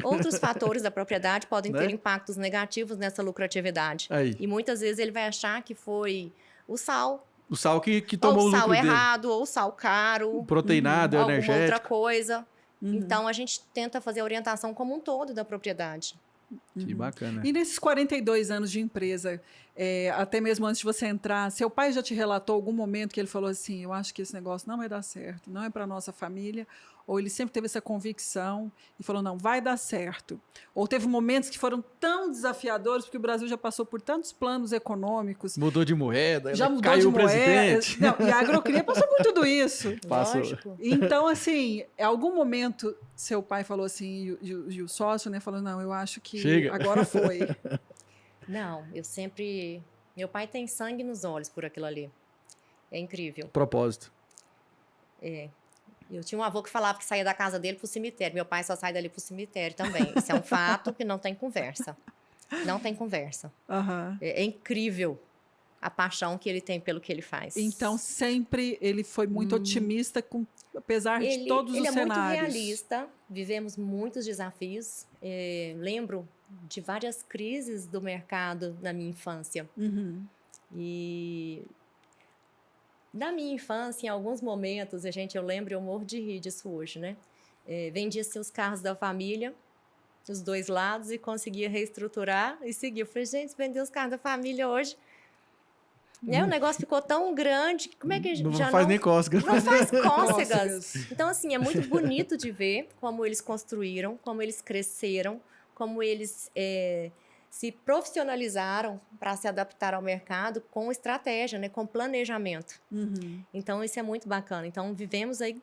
Outros fatores da propriedade podem ter impactos negativos nessa lucratividade. Aí. E muitas vezes ele vai achar que foi o sal. O sal que tomou o lucro dele. Ou o sal errado, ou o sal caro. Proteinado, energético. Alguma outra coisa. Então, a gente tenta fazer a orientação como um todo da propriedade. Que bacana. E nesses 42 anos de empresa, até mesmo antes de você entrar, seu pai já te relatou algum momento que ele falou assim, eu acho que esse negócio não vai dar certo, não é para nossa família, ou ele sempre teve essa convicção e falou, não, vai dar certo. Ou teve momentos que foram tão desafiadores, porque o Brasil já passou por tantos planos econômicos. Mudou de moeda, já mudou caiu de o presidente. Não, e a Agrocria passou por tudo isso. Passou. Lógico. Então, assim, em algum momento, seu pai falou assim, e o sócio, né, falou, não, eu acho que chega. Agora foi. Não, eu sempre... Meu pai tem sangue nos olhos por aquilo ali. É incrível. Propósito. Eu tinha um avô que falava que saía da casa dele pro cemitério. Meu pai só sai dali pro cemitério também. Isso é um fato que não tem conversa. Não tem conversa. Uhum. É incrível a paixão que ele tem pelo que ele faz. Então, sempre ele foi muito otimista, apesar de todos os cenários. Ele é muito realista. Vivemos muitos desafios. Lembro de várias crises do mercado na minha infância. E... Da minha infância, em alguns momentos, eu lembro, eu morro de rir disso hoje, né? Vendia-se os carros da família, os dois lados, e conseguia reestruturar e seguir. Eu falei, gente, vender os carros da família hoje... O negócio ficou tão grande, como é que não faz nem cócegas. Não faz cócegas. Então, assim, é muito bonito de ver como eles construíram, como eles cresceram, como eles... se profissionalizaram para se adaptar ao mercado com estratégia, né, com planejamento. Então, isso é muito bacana. Então, vivemos aí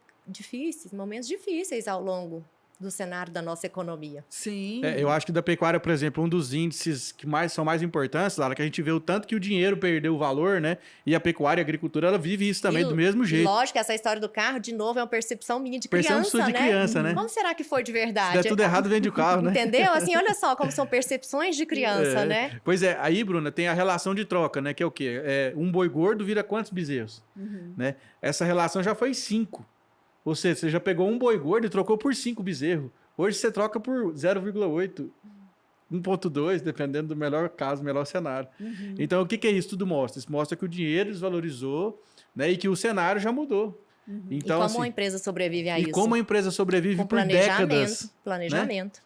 momentos difíceis ao longo do cenário da nossa economia. Sim. Eu acho que da pecuária, por exemplo, um dos índices que são mais importantes, Lara, que a gente vê o tanto que o dinheiro perdeu o valor, né? E a pecuária e a agricultura, ela vive isso também do mesmo jeito. Lógico, essa história do carro, de novo, é uma percepção minha de criança, percepção de criança, né? Como será que foi de verdade? Se der tudo errado, vende o carro, né? Entendeu? Assim, olha só como são percepções de criança, né? Pois é, aí, Bruna, tem a relação de troca, né? Que é o quê? Um boi gordo vira quantos bezerros? Né? Essa relação já foi 5. Ou seja, você já pegou um boi gordo e trocou por 5 bezerros. Hoje você troca por 0,8, 1,2, dependendo do melhor caso, melhor cenário. Então, o que é isso? Tudo mostra. Isso mostra que o dinheiro desvalorizou, né? E que o cenário já mudou. Então, e como a empresa sobrevive a isso? E como a empresa sobrevive por décadas. Planejamento. Né?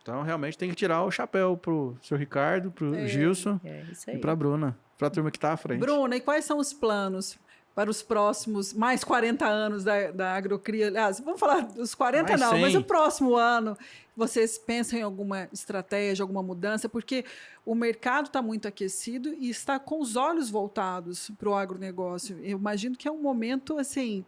Então, realmente, tem que tirar o chapéu pro seu Ricardo, pro Gilson Isso e aí. pra Bruna, pra turma que tá à frente. Bruna, e quais são os planos para os próximos mais 40 anos da Agrocria? Aliás, vamos falar dos 40 Mais não, 100. mas o próximo ano, vocês pensam em alguma estratégia, alguma mudança? Porque o mercado está muito aquecido e está com os olhos voltados para o agronegócio. Eu imagino que é um momento, assim,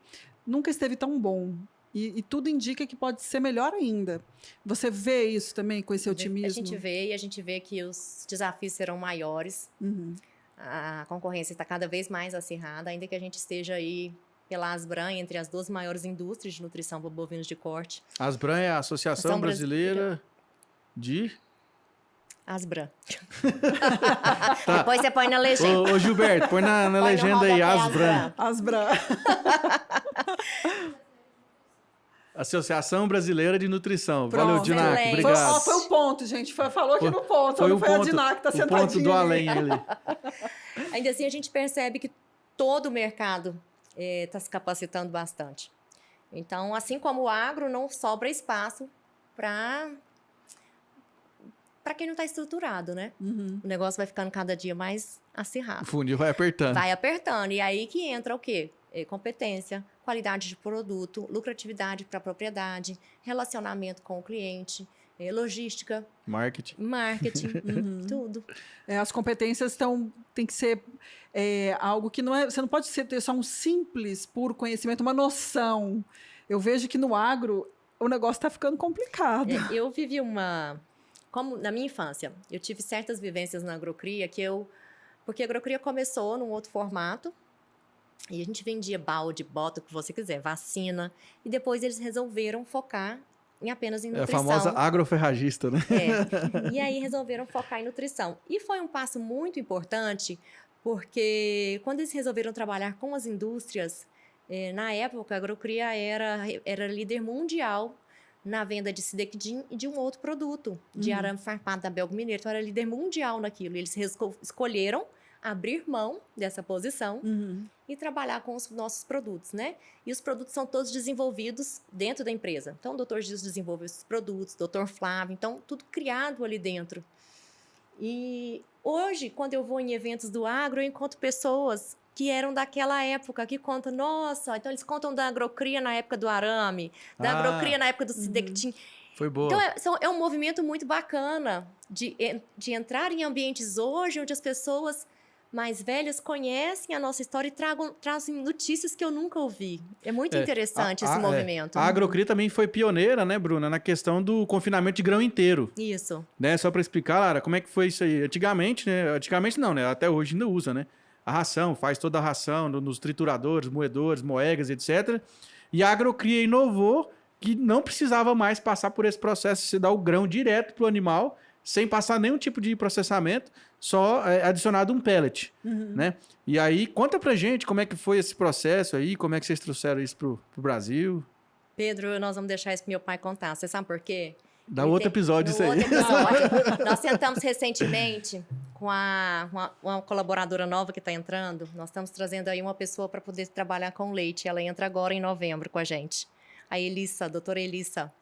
nunca esteve tão bom. E tudo indica que pode ser melhor ainda. Você vê isso também com esse otimismo? A gente vê que os desafios serão maiores. Uhum. A concorrência está cada vez mais acirrada, ainda que a gente esteja aí pela Asbram, entre as 2 maiores indústrias de nutrição para bovinos de corte. Asbram é a Associação Ação Brasileira de... Asbram. Depois você põe na legenda. Ô, Gilberto, põe na Põe no legenda aí, rodapé Asbram. Asbram. Associação Brasileira de Nutrição. Pronto. Valeu, Dinac, Excelente. obrigado. Foi o ponto, gente. Falou aqui no ponto. Foi Não o foi a ponto, Dinac que está o sentadinha. ponto do ali. além ali. Ainda assim, a gente percebe que todo o mercado está se capacitando bastante. Então, assim como o agro, não sobra espaço para quem não está estruturado, né? Uhum. O negócio vai ficando cada dia mais O acirrado. funil vai apertando. Vai apertando. E aí que entra o quê? Competência, qualidade de produto, lucratividade para a propriedade, relacionamento com o cliente, logística, Marketing. marketing, tudo. As competências tem que ser algo que não é. Você não pode ter só um simples, puro conhecimento, uma noção. Eu vejo que no agro o negócio está ficando complicado. Eu vivi como na minha infância, eu tive certas vivências na agrocria porque a agrocria começou num outro formato, e a gente vendia balde, bota, o que você quiser, vacina, e depois eles resolveram focar apenas em É a nutrição. famosa agroferragista, né? E aí resolveram focar em nutrição. E foi um passo muito importante, porque quando eles resolveram trabalhar com as indústrias, na época a agrocria era líder mundial na venda de Sidequidin e de um outro produto, de arame farpado da Belgo Mineiro. Então, era líder mundial naquilo. Eles escolheram abrir mão dessa posição e trabalhar com os nossos produtos, né? E os produtos são todos desenvolvidos dentro da empresa. Então, o Dr. Gilson desenvolveu esses produtos, o Dr. Flávio, então, tudo criado ali dentro. E hoje, quando eu vou em eventos do agro, eu encontro pessoas que eram daquela época, que contam, nossa, então eles contam da agrocria na época do arame, da agrocria na época do Sidequidin. Foi boa. Então, é um movimento muito bacana de entrar em ambientes hoje onde as pessoas mais velhas conhecem a nossa história e trazem notícias que eu nunca ouvi. É muito interessante esse movimento. A agrocria também foi pioneira, né, Bruna, na questão do confinamento de grão inteiro. Isso. Né? Só para explicar, Lara, como é que foi isso aí? Antigamente, né? Antigamente não, né? Até hoje ainda usa, né? A ração, faz toda a ração nos trituradores, moedores, moegas, etc. E a agrocria inovou que não precisava mais passar por esse processo de se dar o grão direto para o animal, sem passar nenhum tipo de processamento, só adicionado um pellet, né? E aí, conta pra gente como é que foi esse processo aí, como é que vocês trouxeram isso pro Brasil. Pedro, nós vamos deixar isso pro meu pai contar. Você sabe por quê? Dá outro episódio isso aí. Nós sentamos recentemente com uma colaboradora nova que está entrando. Nós estamos trazendo aí uma pessoa para poder trabalhar com leite. Ela entra agora em novembro com a gente. A Elissa, a doutora Elissa.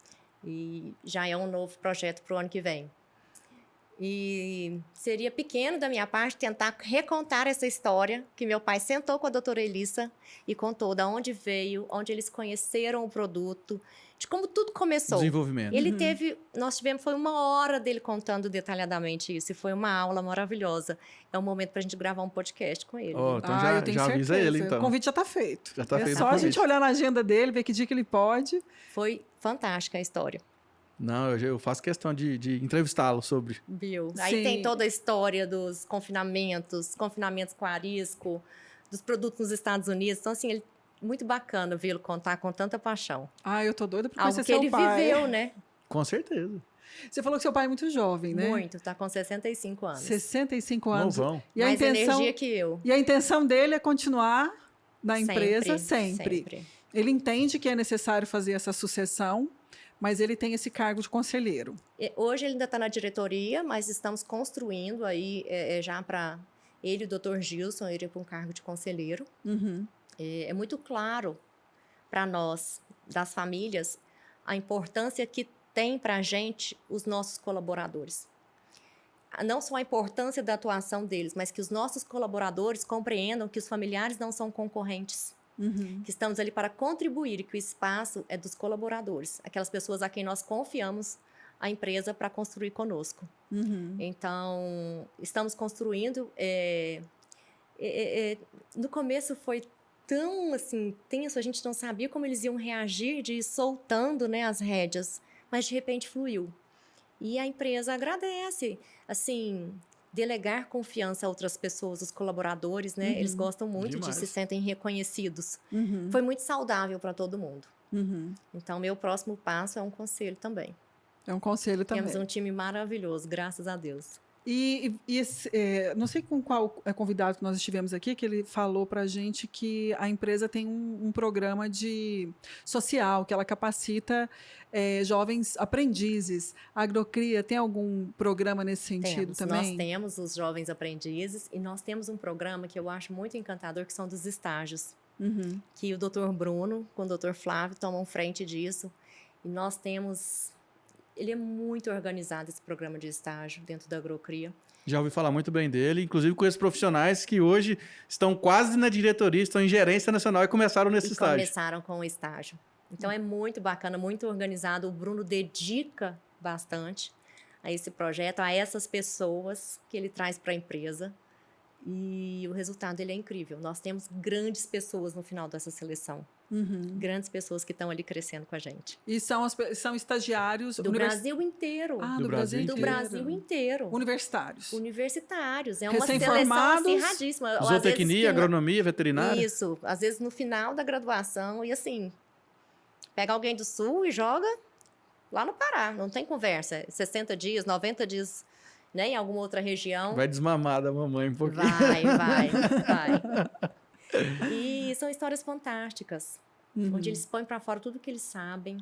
E já é um novo projeto para o ano que vem. E seria pequeno da minha parte tentar recontar essa história que meu pai sentou com a doutora Elissa e contou de onde veio, onde eles conheceram o produto, de como tudo começou. Desenvolvimento. Ele foi 1 hora dele contando detalhadamente isso, e foi uma aula maravilhosa. É um momento para a gente gravar um podcast com ele. Então eu tenho já avisa ele, então. O convite já está feito. Já tá feito só o a convite. gente olhar na agenda dele, ver que dia que ele pode. Foi fantástica a história. Não, eu faço questão de entrevistá-lo sobre. Viu? Sim. Aí tem toda a história dos confinamentos com arisco, dos produtos nos Estados Unidos. Então, assim, muito bacana vê-lo contar com tanta paixão. Eu tô doida para Algo conhecer que seu ele pai. viveu, né? Com certeza. Você falou que seu pai é muito jovem, né? Muito, tá com 65 anos. 65 anos. Novão. E a Mais intenção, energia que eu. e a intenção dele é continuar na empresa sempre. Sempre. Ele entende que é necessário fazer essa sucessão, mas ele tem esse cargo de conselheiro. Hoje ele ainda está na diretoria, mas estamos construindo aí já para ele e o Dr. Gilson irem para um cargo de conselheiro. É muito claro para nós, das famílias, a importância que tem para a gente os nossos colaboradores. Não só a importância da atuação deles, mas que os nossos colaboradores compreendam que os familiares não são concorrentes, que estamos ali para contribuir e que o espaço é dos colaboradores, aquelas pessoas a quem nós confiamos a empresa para construir conosco. Então, estamos construindo. No começo foi tão assim tenso, a gente não sabia como eles iam reagir de ir soltando, né, as rédeas, mas de repente fluiu. E a empresa agradece, assim, delegar confiança a outras pessoas, os colaboradores, né? Eles gostam muito Demais. se sentem reconhecidos. Foi muito saudável para todo mundo. Então, meu próximo passo é um conselho também. É um conselho também. Temos um time maravilhoso, graças a Deus. Não sei com qual convidado que nós estivemos aqui, que ele falou para a gente que a empresa tem um programa social, que ela capacita jovens aprendizes. A Agrocria tem algum programa nesse sentido também? Nós temos os jovens aprendizes e nós temos um programa que eu acho muito encantador, que são dos estágios. Que o Dr. Bruno com o Dr. Flávio tomam frente disso. E nós temos... Ele é muito organizado, esse programa de estágio dentro da Agrocria. Já ouvi falar muito bem dele, inclusive com esses profissionais que hoje estão quase na diretoria, estão em gerência nacional e começaram nesse estágio. Começaram com o estágio. Então, é muito bacana, muito organizado. O Bruno dedica bastante a esse projeto, a essas pessoas que ele traz para a empresa. E o resultado ele é incrível. Nós temos grandes pessoas no final dessa seleção. Grandes pessoas que estão ali crescendo com a gente. E são estagiários... Do Brasil inteiro. do Brasil inteiro. Do Brasil inteiro. Universitários. Universitários. É uma seleção Recém-formados, acirradíssima. Zootecnia, agronomia, veterinária. Isso. Às vezes no final da graduação. E assim, pega alguém do Sul e joga lá no Pará. Não tem conversa. 60 dias, 90 dias... Né, em alguma outra região. Vai desmamar da mamãe um pouquinho. Vai. E são histórias fantásticas, onde eles põem para fora tudo que eles sabem.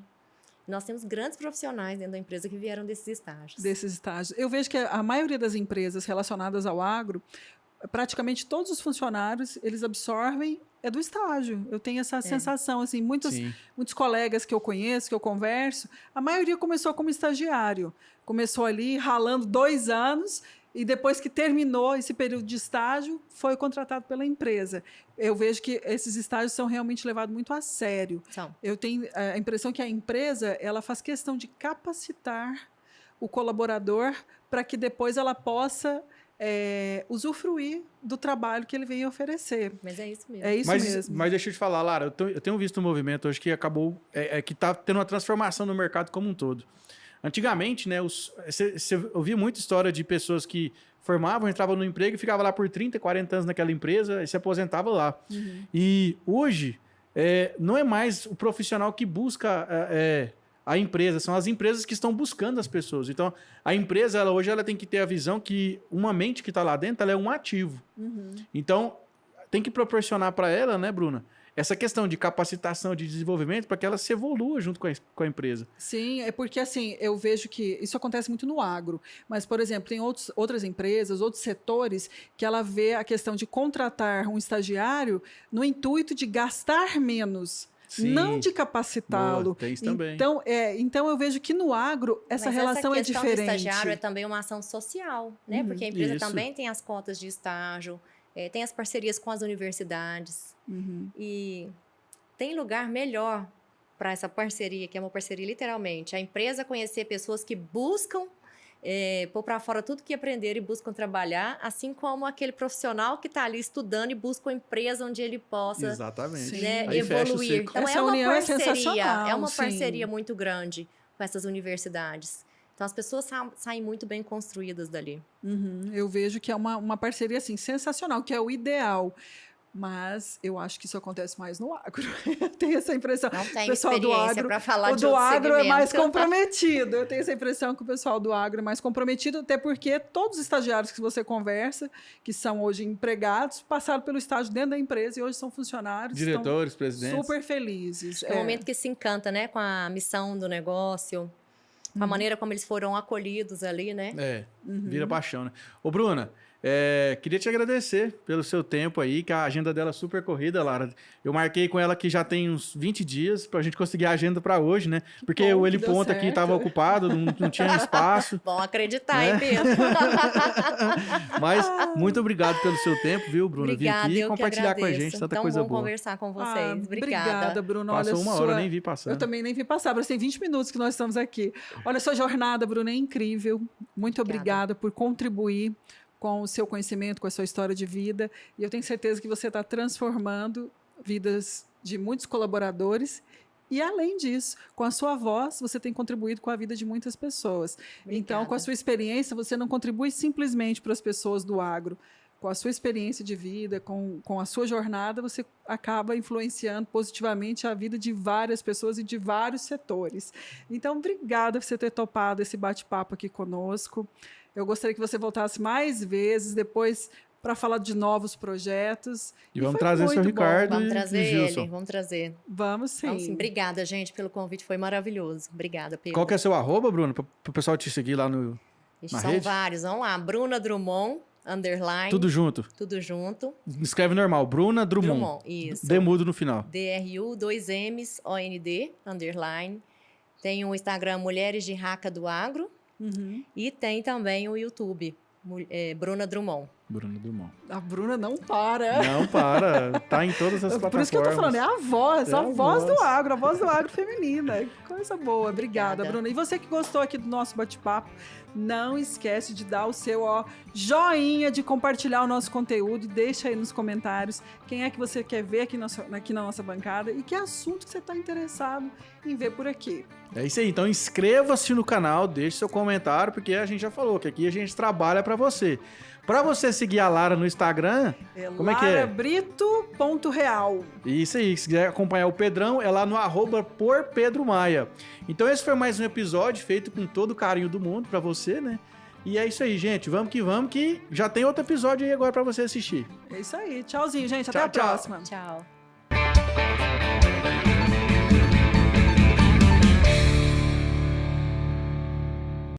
Nós temos grandes profissionais dentro da empresa que vieram desses estágios. Eu vejo que a maioria das empresas relacionadas ao agro, praticamente todos os funcionários, eles absorvem do estágio. Eu tenho essa sensação, assim, muitos colegas que eu conheço, que eu converso, a maioria começou como estagiário. Começou ali ralando 2 anos e depois que terminou esse período de estágio, foi contratado pela empresa. Eu vejo que esses estágios são realmente levados muito a sério. Eu tenho a impressão que a empresa ela faz questão de capacitar o colaborador para que depois ela possa usufruir do trabalho que ele vem oferecer. Mas é isso mesmo. É isso mesmo. Mas deixa eu te falar, Lara, eu tenho visto um movimento hoje que acabou, que está tendo uma transformação no mercado como um todo. Antigamente, né, você ouvia muita história de pessoas que formavam, entravam no emprego e ficavam lá por 30, 40 anos naquela empresa e se aposentava lá. E hoje, não é mais o profissional que busca a empresa, são as empresas que estão buscando as pessoas. Então, a empresa, hoje, ela tem que ter a visão que uma mente que está lá dentro, ela é um ativo. Então, tem que proporcionar para ela, né, Bruna, essa questão de capacitação, de desenvolvimento, para que ela se evolua junto com a empresa. Sim, é porque assim, eu vejo que isso acontece muito no agro, mas, por exemplo, tem outras empresas, outros setores, que ela vê a questão de contratar um estagiário no intuito de gastar menos. Sim. Não de capacitá-lo. Tem isso também. Então, eu vejo que no agro essa relação é diferente. Mas essa questão do estagiário é também uma ação social, né? Porque a empresa também tem as cotas de estágio, tem as parcerias com as universidades. E tem lugar melhor para essa parceria, que é uma parceria literalmente. A empresa conhecer pessoas que buscam pôr para fora tudo que aprenderam e buscam trabalhar, assim como aquele profissional que está ali estudando e busca uma empresa onde ele possa evoluir. Então, essa união é sensacional. É uma parceria muito grande com essas universidades. Então, as pessoas saem muito bem construídas dali. Eu vejo que é uma parceria assim, sensacional, que é o ideal. Mas eu acho que isso acontece mais no agro. Eu tenho essa impressão. Não tenho experiência para falar de outro agro segmento. É mais comprometido. Eu tenho essa impressão que o pessoal do agro é mais comprometido, até porque todos os estagiários que você conversa, que são hoje empregados, passaram pelo estágio dentro da empresa e hoje são funcionários. Diretores, presidentes. Super felizes. É um momento que se encanta, né, com a missão do negócio, com a maneira como eles foram acolhidos ali, né? Vira paixão, né? Ô, Bruna, Queria te agradecer pelo seu tempo aí, que a agenda dela é super corrida, Lara. Eu marquei com ela que já tem uns 20 dias pra gente conseguir a agenda pra hoje, né? Porque bom o que Ele deu Ponta aqui certo. tava ocupado, não tinha espaço. Bom acreditar, Né? hein, Pedro? Mas muito obrigado pelo seu tempo, viu, Bruna? Vir Obrigada, aqui e eu que compartilhar com a agradeço. gente tanta Tão coisa bom boa. conversar com vocês. Obrigada, Bruna. Passou Olha, uma hora, eu nem vi passando. Eu também nem vi passar, mas tem 20 minutos que nós estamos aqui. Olha, sua jornada, Bruna, é incrível. Muito obrigada por contribuir com o seu conhecimento, com a sua história de vida. E eu tenho certeza que você está transformando vidas de muitos colaboradores. E, além disso, com a sua voz, você tem contribuído com a vida de muitas pessoas. Então, com a Obrigada. sua experiência, você não contribui simplesmente para as pessoas do agro. Com a sua experiência de vida, com a sua jornada, você acaba influenciando positivamente a vida de várias pessoas e de vários setores. Então, obrigada por você ter topado esse bate-papo aqui conosco. Eu gostaria que você voltasse mais vezes depois para falar de novos projetos. E vamos foi trazer seu muito bom. Ricardo Vamos e trazer Gilson. ele, vamos trazer. Vamos sim. Vamos sim. Obrigada, gente, pelo convite, foi maravilhoso. Obrigada, Pedro. Qual que é seu arroba, Bruna? Para o pessoal te seguir lá no... Ixi, na são rede? vários, vamos lá. Bruna Drummond, _ Tudo junto. tudo junto. Escreve normal. Bruna Drummond. Drummond, isso. Demudo no final. DRU, 2 M's, OND, _ Tem o Instagram Mulheres de Raca do Agro Uhum. e tem também o YouTube, Bruna Drummond. Bruna Drummond. A Bruna não para. Não, para. Tá em todas as plataformas. Por isso que eu tô falando, é a voz, É a a voz do voz. agro, a voz do agro feminina. Coisa boa. Obrigada, Obrigada. Bruna. E você que gostou aqui do nosso bate-papo, não esquece de dar o seu joinha, de compartilhar o nosso conteúdo. Deixa aí nos comentários quem é que você quer ver aqui na nossa bancada e que assunto que você está interessado em ver por aqui. É isso aí. Então inscreva-se no canal, deixe seu comentário, porque a gente já falou que aqui a gente trabalha pra você. Pra você seguir a Lara no Instagram, como é que é? larabrito.real. Isso aí, se quiser acompanhar o Pedrão, é lá no @porpedromaia. Então esse foi mais um episódio feito com todo o carinho do mundo pra você, né? E é isso aí, gente. Vamos, que já tem outro episódio aí agora pra você assistir. É isso aí. Tchauzinho, gente. Até Tchau, a tchau. próxima. Tchau.